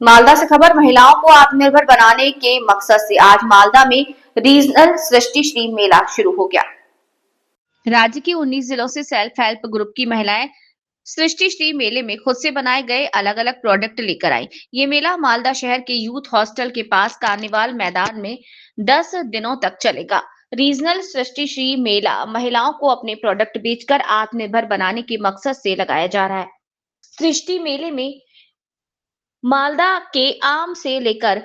मालदा से खबर। महिलाओं को आत्मनिर्भर बनाने के मकसद से आज मालदा में रीजनल सृष्टि श्री मेला शुरू हो गया। राज्य के 19 जिलों से सेल्फ हेल्प ग्रुप की महिलाएं सृष्टि श्री मेले में खुद से बनाए गए अलग अलग प्रोडक्ट लेकर आई। ये मेला मालदा शहर के यूथ हॉस्टल के पास कार्निवाल मैदान में 10 दिनों तक चलेगा। रीजनल सृष्टि श्री मेला महिलाओं को अपने प्रोडक्ट बेचकर आत्मनिर्भर बनाने के मकसद से लगाया जा रहा है। सृष्टि मेले में मालदा के आम से लेकर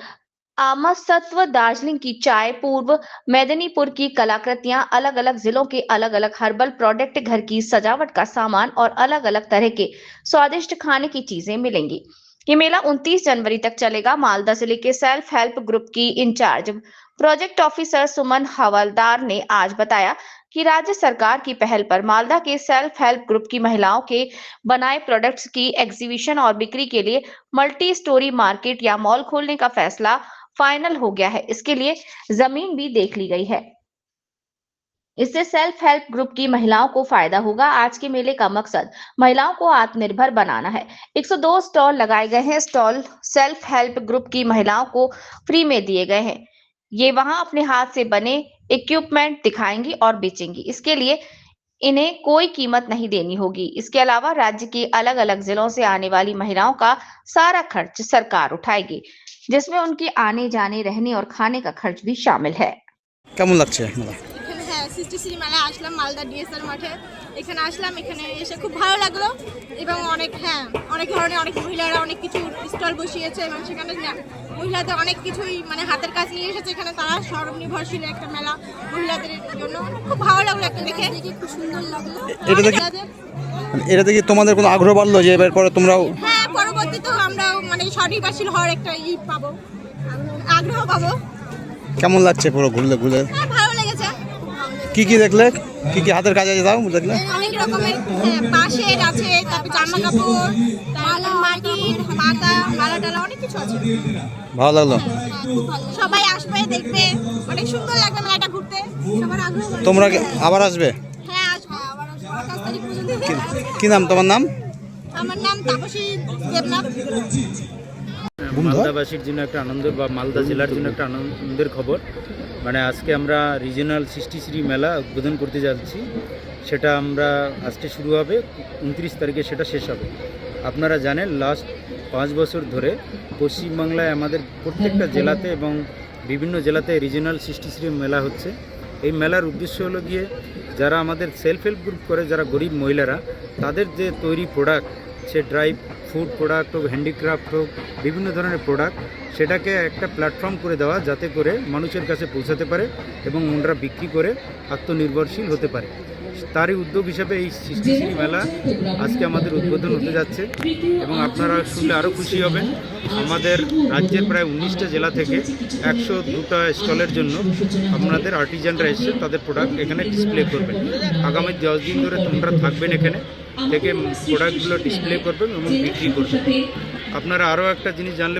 आमसत्व, दार्जिलिंग की चाय, पूर्व मेदिनीपुर की कलाकृतियां, अलग अलग जिलों के अलग अलग हर्बल प्रोडक्ट, घर की सजावट का सामान और अलग अलग तरह के स्वादिष्ट खाने की चीजें मिलेंगी। ये मेला 29 जनवरी तक चलेगा। मालदा जिले के सेल्फ हेल्प ग्रुप की इंचार्ज प्रोजेक्ट ऑफिसर सुमन हवलदार ने आज बताया कि राज्य सरकार की पहल पर मालदा के सेल्फ हेल्प ग्रुप की महिलाओं के बनाए प्रोडक्ट्स की एग्जीबिशन और बिक्री के लिए मल्टी स्टोरी मार्केट या मॉल खोलने का फैसला फाइनल हो गया है। इसके लिए जमीन भी देख ली गई है। इससे सेल्फ हेल्प ग्रुप की महिलाओं को फायदा होगा। आज के मेले का मकसद महिलाओं को आत्मनिर्भर बनाना है। 102 स्टॉल लगाए गए हैं। स्टॉल सेल्फ हेल्प ग्रुप की महिलाओं को फ्री में दिए गए हैं। ये वहां अपने हाथ से बने इक्विपमेंट दिखाएंगी और बेचेंगी। इसके लिए इन्हें कोई कीमत नहीं देनी होगी। इसके अलावा राज्य के अलग अलग जिलों से आने वाली महिलाओं का सारा खर्च सरकार उठाएगी, जिसमें उनके आने जाने, रहने और खाने का खर्च भी शामिल है। কেমন লাগছে মেলা? এখানে হ্যাঁ সৃষ্টিশ্রী মেলায় আসলাম মালদা ডিএসআর মাঠে। এখানে আসলাম, এখানে এসে খুব ভালো লাগলো এবং অনেক অনেক ধরনের অনেক মহিলারা অনেক কিছু স্টল বসিয়েছে এবং সেখানে মহিলাদের অনেক কিছুই মানে হাতের কাজ নিয়ে এসেছে। এখানে তারা স্বনির্ভরশীল একটা মেলা মহিলাদের জন্য। খুব ভালো লাগলো একটা দেখে, খুব সুন্দর লাগলো। এটাতে কি তোমাদের কোনো আগ্রহ বাড়লো যে এবার পরে তোমরাও? হ্যাঁ, পরবর্তীতে আমরাও মানে স্বনির্ভরশীল হওয়ার একটা পাবো, আগ্রহ পাবো। কেমন লাগছে পুরো ঘুরলে ঘুরে? হ্যাঁ, ভালো লেগেছে। কি কি দেখলে? কি কি হাতের কাজ আছে তাও দেখলে? অনেক রকমের বাঁশের আছে, তারপর জামা কাপড়, মালা, মাটির পাতা, মালা টালা অনেক কিছু আছে। ভালো লাগলো? সবাই আসবে, দেখবে, অনেক সুন্দর লাগবে মেলাটা ঘুরতে। সবার আগ্রহ। তোমরা কি আবার আসবে? হ্যাঁ, আসবো আবার। 28 তারিখ পর্যন্ত। কি নাম তোমার নাম? আমার নাম তাপসী দেবনাথ। মালদাবাসীর জন্য একটা আনন্দ বা মালদা জেলার জন্য একটা আনন্দের খবর। মানে আজকে আমরা রিজিওনাল সৃষ্টিশ্রী মেলা উদ্বোধন করতে যাচ্ছি। সেটা আমরা আজকে শুরু হবে, 29 তারিখে সেটা শেষ হবে। আপনারা জানেন লাস্ট 5 বছর ধরে পশ্চিমবাংলায় আমাদের প্রত্যেকটা জেলাতে এবং বিভিন্ন জেলাতে রিজিওনাল সৃষ্টিশ্রী মেলা হচ্ছে। এই মেলার উদ্দেশ্য হলো গিয়ে যারা আমাদের সেলফ হেল্প গ্রুপ করে, যারা গরিব মহিলারা, তাদের যে তৈরি প্রোডাক্ট, সে ড্রাই ফুড প্রোডাক্ট হোক, হ্যান্ডিক্রাফট হোক, বিভিন্ন ধরনের প্রোডাক্ট, সেটাকে একটা প্ল্যাটফর্ম করে দেওয়া যাতে করে মানুষের কাছে পৌঁছাতে পারে এবং ওনারা বিক্রি করে আত্মনির্ভরশীল হতে পারে। তারই উদ্যোগ হিসেবে এই সৃষ্টিশ্রী মেলা আজকে আমাদের উদ্বোধন হতে যাচ্ছে এবং আপনারা শুনলে আরও খুশি হবেন। আমাদের রাজ্যের প্রায় 19টা জেলা থেকে 102টা স্টলের জন্য আপনাদের আর্টিজানরা এসে তাদের প্রোডাক্ট এখানে ডিসপ্লে করবেন। আগামী 10 দিন ধরে তোমরা থাকবেন এখানে থেকে প্রোডাক্টগুলো ডিসপ্লে করবেন এবং বিক্রি করবেন। আপনারা আরও একটা জিনিস জানলে